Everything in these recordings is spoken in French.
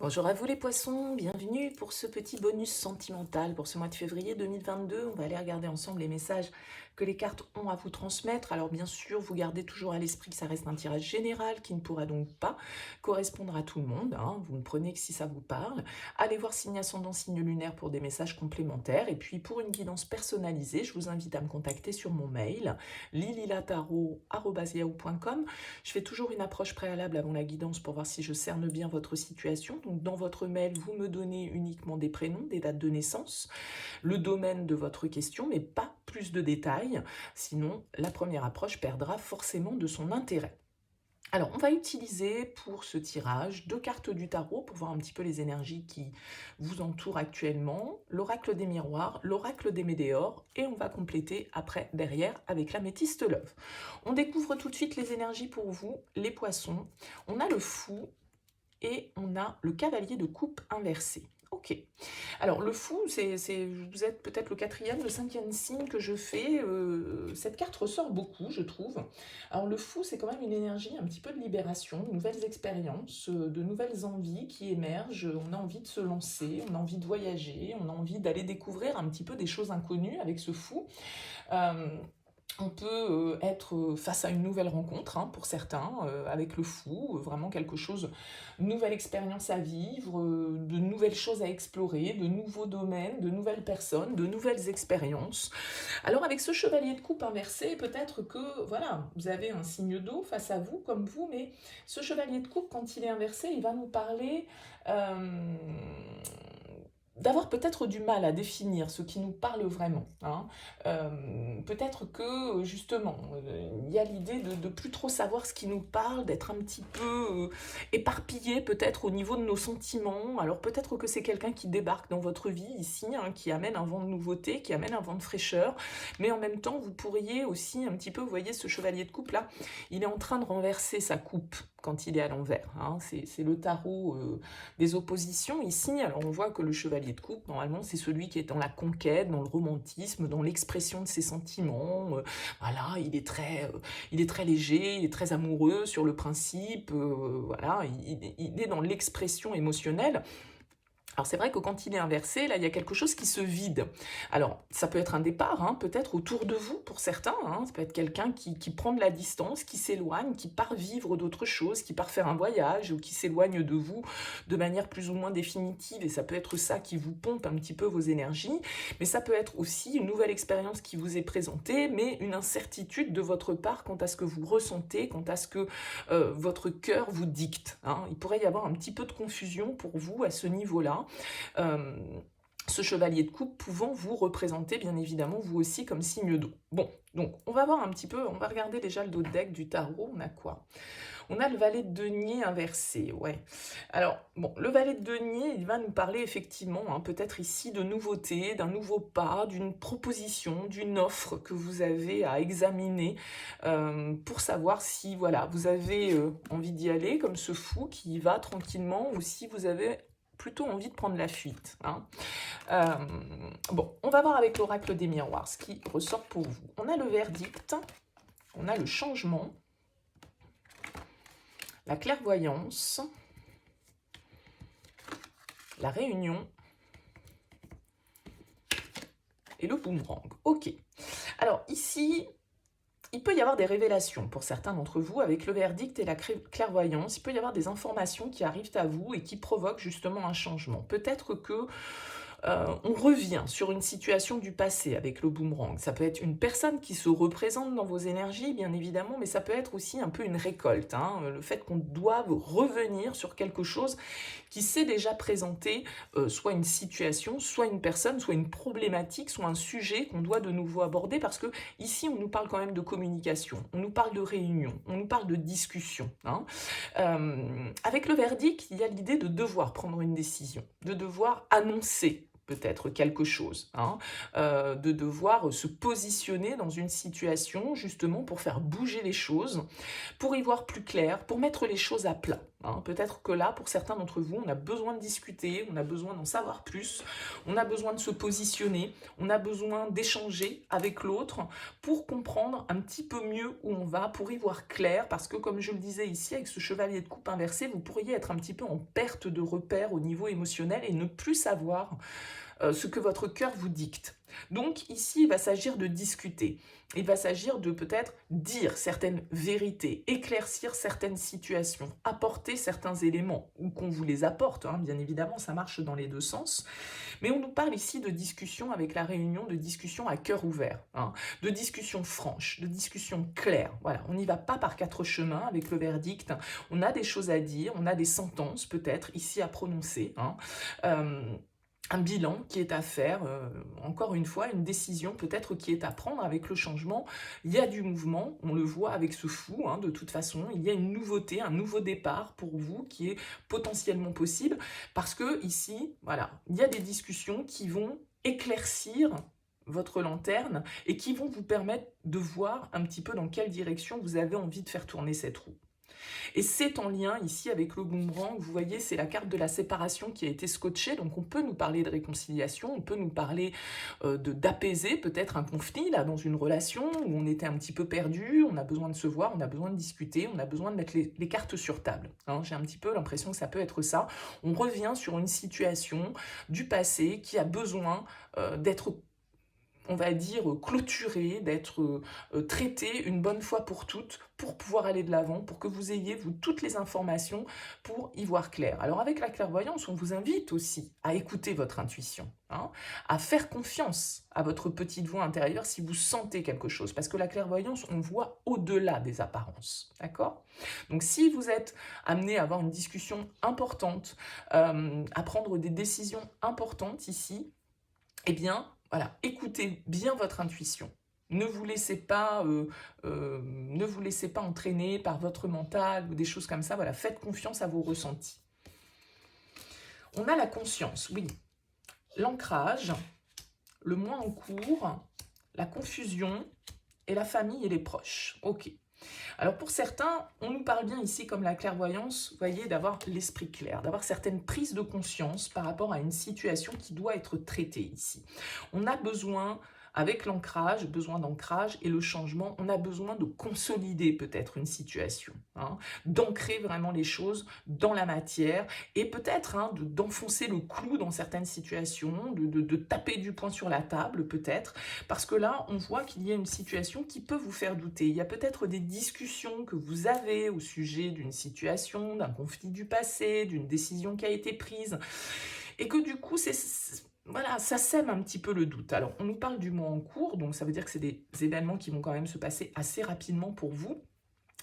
Bonjour à vous les poissons, bienvenue pour ce petit bonus sentimental pour ce mois de février 2022. On va aller regarder ensemble les messages que les cartes ont à vous transmettre. Alors bien sûr, vous gardez toujours à l'esprit que ça reste un tirage général qui ne pourra donc pas correspondre à tout le monde, hein. Vous ne prenez que si ça vous parle. Allez voir signe ascendant, signe lunaire pour des messages complémentaires. Et puis pour une guidance personnalisée, je vous invite à me contacter sur mon mail lililataro@yahoo.com. Je fais toujours une approche préalable avant la guidance pour voir si je cerne bien votre situation. Donc dans votre mail, vous me donnez uniquement des prénoms, des dates de naissance, le domaine de votre question, mais pas plus de détails. Sinon, la première approche perdra forcément de son intérêt. Alors, on va utiliser pour ce tirage deux cartes du tarot pour voir un petit peu les énergies qui vous entourent actuellement, l'oracle des miroirs, l'oracle des météores, et on va compléter après, derrière, avec l'améthyste love. On découvre tout de suite les énergies pour vous, les poissons. On a le fou et on a le cavalier de coupe inversé. Ok. Alors le fou, vous êtes peut-être le quatrième, le cinquième signe que je fais. Cette carte ressort beaucoup, je trouve. Alors le fou, c'est quand même une énergie un petit peu de libération, de nouvelles expériences, de nouvelles envies qui émergent. On a envie de se lancer, on a envie de voyager, on a envie d'aller découvrir un petit peu des choses inconnues avec ce fou. On peut être face à une nouvelle rencontre, hein, pour certains, avec le fou, vraiment quelque chose, une nouvelle expérience à vivre, de nouvelles choses à explorer, de nouveaux domaines, de nouvelles personnes, de nouvelles expériences. Alors avec ce chevalier de coupe inversé, peut-être que voilà, vous avez un signe d'eau face à vous, comme vous, mais ce chevalier de coupe, quand il est inversé, il va nous parler d'avoir peut-être du mal à définir ce qui nous parle vraiment, hein. Peut-être que justement, il y a l'idée de plus trop savoir ce qui nous parle, d'être un petit peu éparpillé peut-être au niveau de nos sentiments. Alors peut-être que c'est quelqu'un qui débarque dans votre vie ici, hein, qui amène un vent de nouveauté, qui amène un vent de fraîcheur, mais en même temps, vous pourriez aussi un petit peu, vous voyez ce chevalier de coupe là, il est en train de renverser sa coupe quand il est à l'envers, hein. C'est le tarot des oppositions ici. Alors on voit que le chevalier de coupe, normalement, c'est celui qui est dans la conquête, dans le romantisme, dans l'expression de ses sentiments. Voilà, il est très léger, il est très amoureux sur le principe. Voilà, il est dans l'expression émotionnelle. Alors c'est vrai que quand il est inversé, là, il y a quelque chose qui se vide. Alors, ça peut être un départ, hein, peut-être autour de vous pour certains, hein, ça peut être quelqu'un qui prend de la distance, qui s'éloigne, qui part vivre d'autres choses, qui part faire un voyage, ou qui s'éloigne de vous de manière plus ou moins définitive, et ça peut être ça qui vous pompe un petit peu vos énergies, mais ça peut être aussi une nouvelle expérience qui vous est présentée, mais une incertitude de votre part quant à ce que vous ressentez, quant à ce que votre cœur vous dicte, hein. Il pourrait y avoir un petit peu de confusion pour vous à ce niveau-là. Euh, ce chevalier de coupe pouvant vous représenter bien évidemment vous aussi comme signe d'eau. Bon, donc on va voir un petit peu, on va regarder déjà le dos de deck du tarot, on a quoi? On a le valet de denier inversé, ouais. Alors, bon, le valet de denier, il va nous parler effectivement, hein, peut-être ici de nouveautés, d'un nouveau pas, d'une proposition, d'une offre que vous avez à examiner pour savoir si, voilà, vous avez envie d'y aller, comme ce fou qui y va tranquillement, ou si vous avez plutôt envie de prendre la fuite, hein. Bon, on va voir avec l'oracle des miroirs ce qui ressort pour vous. On a le verdict, on a le changement, la clairvoyance, la réunion et le boomerang. Ok. Alors ici, il peut y avoir des révélations pour certains d'entre vous avec le verdict et la clairvoyance. Il peut y avoir des informations qui arrivent à vous et qui provoquent justement un changement. Peut-être que on revient sur une situation du passé avec le boomerang. Ça peut être une personne qui se représente dans vos énergies, bien évidemment, mais ça peut être aussi un peu une récolte, hein, le fait qu'on doive revenir sur quelque chose qui s'est déjà présenté, soit une situation, soit une personne, soit une problématique, soit un sujet qu'on doit de nouveau aborder, parce que ici, on nous parle quand même de communication, on nous parle de réunion, on nous parle de discussion, hein. Avec le verdict, il y a l'idée de devoir prendre une décision, de devoir annoncer peut-être quelque chose, hein, de devoir se positionner dans une situation justement pour faire bouger les choses, pour y voir plus clair, pour mettre les choses à plat. hein. Peut-être que là, pour certains d'entre vous, on a besoin de discuter, on a besoin d'en savoir plus, on a besoin de se positionner, on a besoin d'échanger avec l'autre pour comprendre un petit peu mieux où on va, pour y voir clair, parce que comme je le disais ici, avec ce chevalier de coupe inversé, vous pourriez être un petit peu en perte de repère au niveau émotionnel et ne plus savoir ce que votre cœur vous dicte. Donc ici, il va s'agir de discuter. Il va s'agir de peut-être dire certaines vérités, éclaircir certaines situations, apporter certains éléments, ou qu'on vous les apporte, hein, bien évidemment, ça marche dans les deux sens. Mais on nous parle ici de discussion avec la réunion, de discussion à cœur ouvert, hein, de discussion franche, de discussion claire. Voilà, on n'y va pas par quatre chemins avec le verdict. On a des choses à dire, on a des sentences peut-être ici à prononcer, hein. Un bilan qui est à faire, encore une fois, une décision peut-être qui est à prendre avec le changement. Il y a du mouvement, on le voit avec ce fou, hein, de toute façon, il y a une nouveauté, un nouveau départ pour vous qui est potentiellement possible, parce que ici, voilà, il y a des discussions qui vont éclaircir votre lanterne et qui vont vous permettre de voir un petit peu dans quelle direction vous avez envie de faire tourner cette roue. Et c'est en lien ici avec le boomerang, vous voyez, c'est la carte de la séparation qui a été scotchée, donc on peut nous parler de réconciliation, on peut nous parler d'apaiser peut-être un conflit là dans une relation où on était un petit peu perdu, on a besoin de se voir, on a besoin de discuter, on a besoin de mettre les cartes sur table, hein. J'ai un petit peu l'impression que ça peut être ça. On revient sur une situation du passé qui a besoin d'être, on va dire, clôturé, d'être traité une bonne fois pour toutes, pour pouvoir aller de l'avant, pour que vous ayez, vous, toutes les informations pour y voir clair. Alors avec la clairvoyance, on vous invite aussi à écouter votre intuition, hein, à faire confiance à votre petite voix intérieure si vous sentez quelque chose, parce que la clairvoyance, on voit au-delà des apparences, d'accord? Donc si vous êtes amené à avoir une discussion importante, à prendre des décisions importantes ici, eh bien, voilà, écoutez bien votre intuition. Ne vous laissez pas entraîner par votre mental ou des choses comme ça. Voilà, faites confiance à vos ressentis. On a la conscience, oui. L'ancrage, le moins en cours, la confusion et la famille et les proches. Ok. Alors pour certains, on nous parle bien ici, comme la clairvoyance, vous voyez, d'avoir l'esprit clair, d'avoir certaines prises de conscience par rapport à une situation qui doit être traitée ici. On a besoin, avec l'ancrage, besoin d'ancrage et le changement, on a besoin de consolider peut-être une situation, hein, d'ancrer vraiment les choses dans la matière et peut-être hein, d'enfoncer le clou dans certaines situations, de taper du poing sur la table peut-être, parce que là, on voit qu'il y a une situation qui peut vous faire douter. Il y a peut-être des discussions que vous avez au sujet d'une situation, d'un conflit du passé, d'une décision qui a été prise, et que du coup, voilà, ça sème un petit peu le doute. Alors, on nous parle du mois en cours, donc ça veut dire que c'est des événements qui vont quand même se passer assez rapidement pour vous.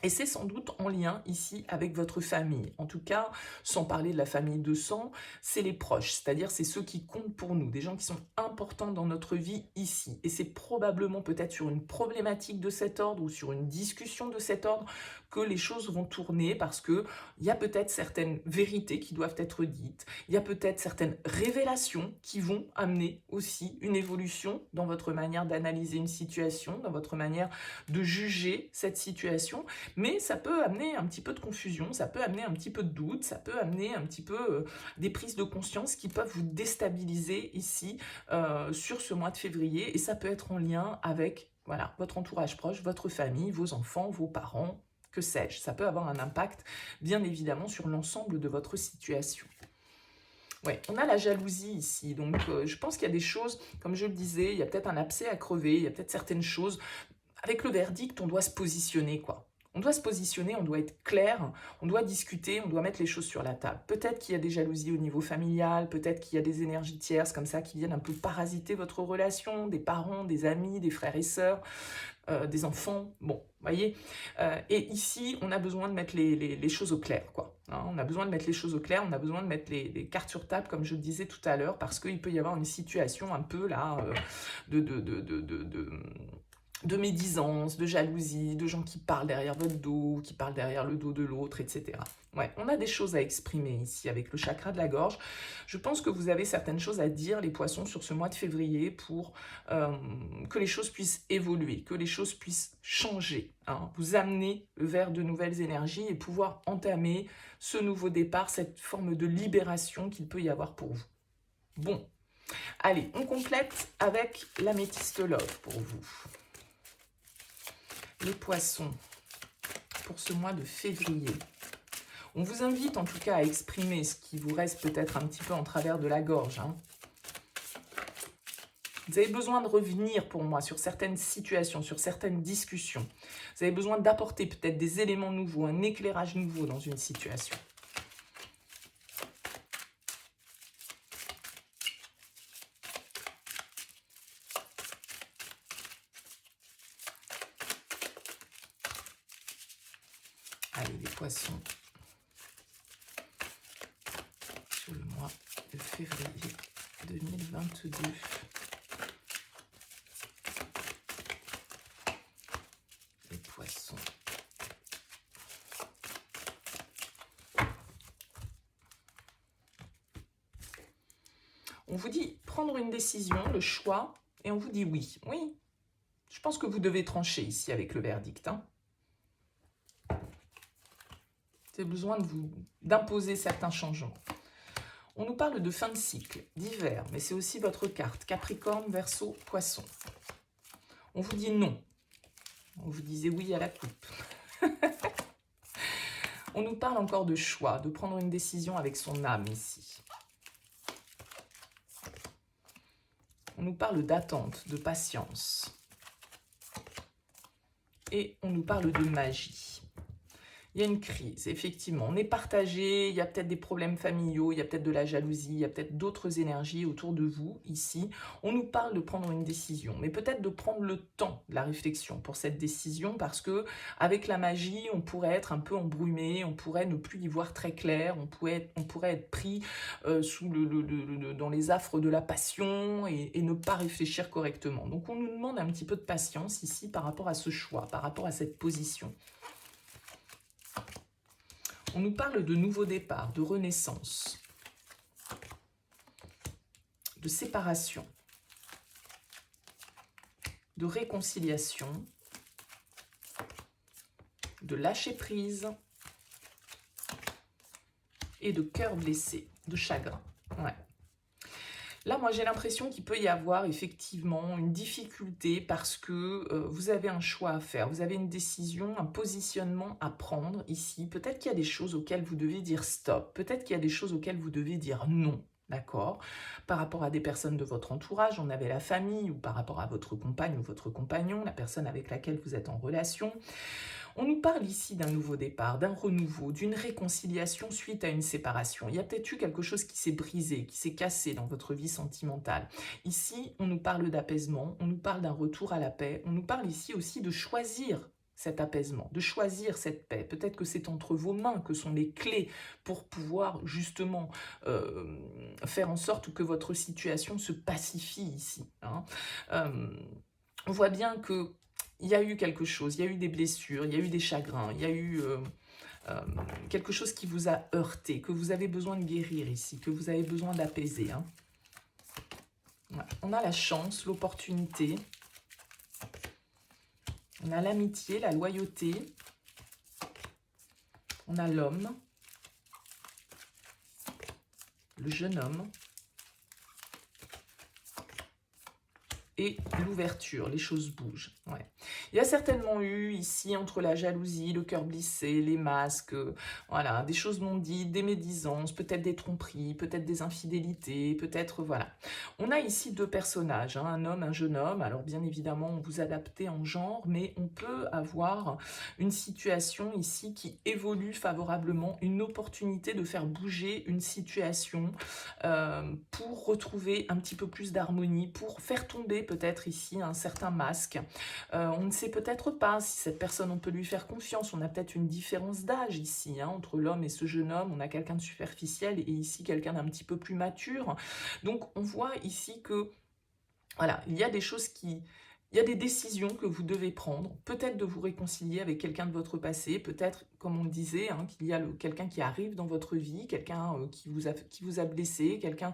Et c'est sans doute en lien ici avec votre famille. En tout cas, sans parler de la famille de sang, c'est les proches, c'est-à-dire c'est ceux qui comptent pour nous, des gens qui sont importants dans notre vie ici. Et c'est probablement peut-être sur une problématique de cet ordre ou sur une discussion de cet ordre que les choses vont tourner, parce qu'il y a peut-être certaines vérités qui doivent être dites, il y a peut-être certaines révélations qui vont amener aussi une évolution dans votre manière d'analyser une situation, dans votre manière de juger cette situation. Mais ça peut amener un petit peu de confusion, ça peut amener un petit peu de doute, ça peut amener un petit peu des prises de conscience qui peuvent vous déstabiliser ici sur ce mois de février. Et ça peut être en lien avec voilà, votre entourage proche, votre famille, vos enfants, vos parents, que sais-je. Ça peut avoir un impact, bien évidemment, sur l'ensemble de votre situation. Ouais, on a la jalousie ici. Donc, je pense qu'il y a des choses, comme je le disais, il y a peut-être un abcès à crever, il y a peut-être certaines choses. Avec le verdict, on doit se positionner, quoi. On doit se positionner, on doit être clair, on doit discuter, on doit mettre les choses sur la table. Peut-être qu'il y a des jalousies au niveau familial, peut-être qu'il y a des énergies tierces comme ça qui viennent un peu parasiter votre relation, des parents, des amis, des frères et sœurs, des enfants, bon, vous voyez. Et ici, on a besoin de mettre les choses au clair, quoi. Hein, on a besoin de mettre les choses au clair, on a besoin de mettre les cartes sur table, comme je le disais tout à l'heure, parce qu'il peut y avoir une situation un peu là de médisance, de jalousie, de gens qui parlent derrière votre dos, qui parlent derrière le dos de l'autre, etc. Ouais, on a des choses à exprimer ici avec le chakra de la gorge. Je pense que vous avez certaines choses à dire, les poissons, sur ce mois de février pour que les choses puissent évoluer, que les choses puissent changer, hein, vous amener vers de nouvelles énergies et pouvoir entamer ce nouveau départ, cette forme de libération qu'il peut y avoir pour vous. Bon, allez, on complète avec l'améthyste love pour vous. Les poissons, pour ce mois de février. On vous invite en tout cas à exprimer ce qui vous reste peut-être un petit peu en travers de la gorge. Hein. Vous avez besoin de revenir pour moi sur certaines situations, sur certaines discussions. Vous avez besoin d'apporter peut-être des éléments nouveaux, un éclairage nouveau dans une situation. Allez, les poissons, sur le mois de février 2022. Les poissons. On vous dit prendre une décision, le choix, et on vous dit oui. Oui, je pense que vous devez trancher ici avec le verdict. Hein. Vous avez besoin d'imposer certains changements. On nous parle de fin de cycle, d'hiver, mais c'est aussi votre carte, Capricorne, Verseau, Poisson. On vous dit non. On vous disait oui à la coupe. On nous parle encore de choix, de prendre une décision avec son âme ici. On nous parle d'attente, de patience. Et on nous parle de magie. Il y a une crise, effectivement. On est partagé, il y a peut-être des problèmes familiaux, il y a peut-être de la jalousie, il y a peut-être d'autres énergies autour de vous, ici. On nous parle de prendre une décision, mais peut-être de prendre le temps de la réflexion pour cette décision, parce que avec la magie, on pourrait être un peu embrumé, on pourrait ne plus y voir très clair, on pourrait être pris dans les affres de la passion et ne pas réfléchir correctement. Donc on nous demande un petit peu de patience ici par rapport à ce choix, par rapport à cette position. On nous parle de nouveau départ, de renaissance, de séparation, de réconciliation, de lâcher prise et de cœur blessé, de chagrin. Ouais. Là, moi, j'ai l'impression qu'il peut y avoir effectivement une difficulté parce que vous avez un choix à faire, vous avez une décision, un positionnement à prendre ici. Peut-être qu'il y a des choses auxquelles vous devez dire stop, peut-être qu'il y a des choses auxquelles vous devez dire non, d'accord? Par rapport à des personnes de votre entourage, on avait la famille, ou par rapport à votre compagne ou votre compagnon, la personne avec laquelle vous êtes en relation. On nous parle ici d'un nouveau départ, d'un renouveau, d'une réconciliation suite à une séparation. Il y a peut-être eu quelque chose qui s'est brisé, qui s'est cassé dans votre vie sentimentale. Ici, on nous parle d'apaisement, on nous parle d'un retour à la paix, on nous parle ici aussi de choisir cet apaisement, de choisir cette paix. Peut-être que c'est entre vos mains que sont les clés pour pouvoir justement faire en sorte que votre situation se pacifie ici. Hein. On voit bien que il y a eu quelque chose, il y a eu des blessures, il y a eu des chagrins, il y a eu quelque chose qui vous a heurté, que vous avez besoin de guérir ici, que vous avez besoin d'apaiser. Hein. Ouais. On a la chance, l'opportunité, on a l'amitié, la loyauté, on a l'homme, le jeune homme, et l'ouverture, les choses bougent. Ouais. Il y a certainement eu ici, entre la jalousie, le cœur blessé, les masques, voilà, des choses non dites, des médisances, peut-être des tromperies, peut-être des infidélités, peut-être, voilà. On a ici deux personnages, hein, un homme, un jeune homme. Alors bien évidemment, on vous adaptez en genre, mais on peut avoir une situation ici qui évolue favorablement, une opportunité de faire bouger une situation pour retrouver un petit peu plus d'harmonie, pour faire tomber peut-être ici un certain masque. On ne sait peut-être pas si cette personne, on peut lui faire confiance. On a peut-être une différence d'âge ici, hein, entre l'homme et ce jeune homme. On a quelqu'un de superficiel et ici quelqu'un d'un petit peu plus mature. Donc on voit ici que, voilà, il y a des choses qui... Il y a des décisions que vous devez prendre, peut-être de vous réconcilier avec quelqu'un de votre passé, peut-être, comme on le disait, hein, qu'il y a quelqu'un qui arrive dans votre vie, quelqu'un qui vous a blessé, quelqu'un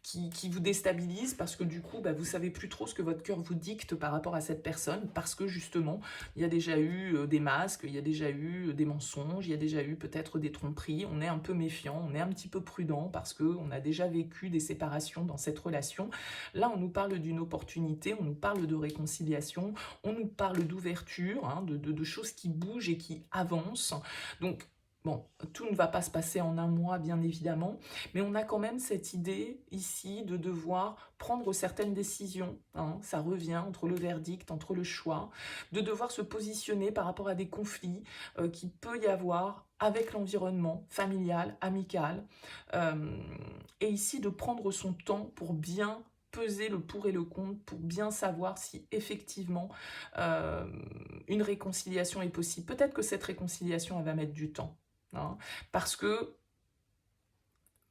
qui vous déstabilise parce que du coup, bah, vous savez plus trop ce que votre cœur vous dicte par rapport à cette personne, parce que justement, il y a déjà eu des masques, il y a déjà eu des mensonges, il y a déjà eu peut-être des tromperies, on est un peu méfiant, on est un petit peu prudent parce qu'on a déjà vécu des séparations dans cette relation. Là, on nous parle d'une opportunité, on nous parle de réconciliation, on nous parle d'ouverture, hein, de choses qui bougent et qui avancent. Donc, bon, tout ne va pas se passer en un mois, bien évidemment, mais on a quand même cette idée ici de devoir prendre certaines décisions, hein, ça revient entre le verdict, entre le choix, de devoir se positionner par rapport à des conflits qu'il peut y avoir avec l'environnement familial, amical, euh, et ici de prendre son temps pour bien peser le pour et le contre, pour bien savoir si effectivement euh, une réconciliation est possible. Peut-être que cette réconciliation, elle va mettre du temps, hein, parce que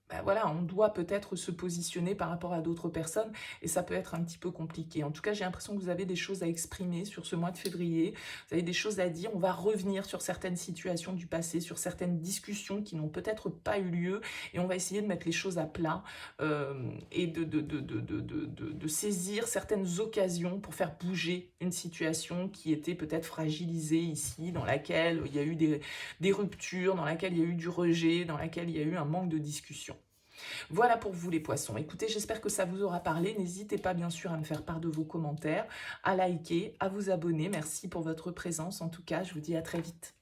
ben voilà, on doit peut-être se positionner par rapport à d'autres personnes et ça peut être un petit peu compliqué. En tout cas, j'ai l'impression que vous avez des choses à exprimer sur ce mois de février, vous avez des choses à dire, on va revenir sur certaines situations du passé, sur certaines discussions qui n'ont peut-être pas eu lieu et on va essayer de mettre les choses à plat et de saisir certaines occasions pour faire bouger une situation qui était peut-être fragilisée ici, dans laquelle il y a eu des ruptures, dans laquelle il y a eu du rejet, dans laquelle il y a eu un manque de discussion. Voilà pour vous les poissons. Écoutez, j'espère que ça vous aura parlé. N'hésitez pas bien sûr à me faire part de vos commentaires, à liker, à vous abonner. Merci pour votre présence. En tout cas, je vous dis à très vite.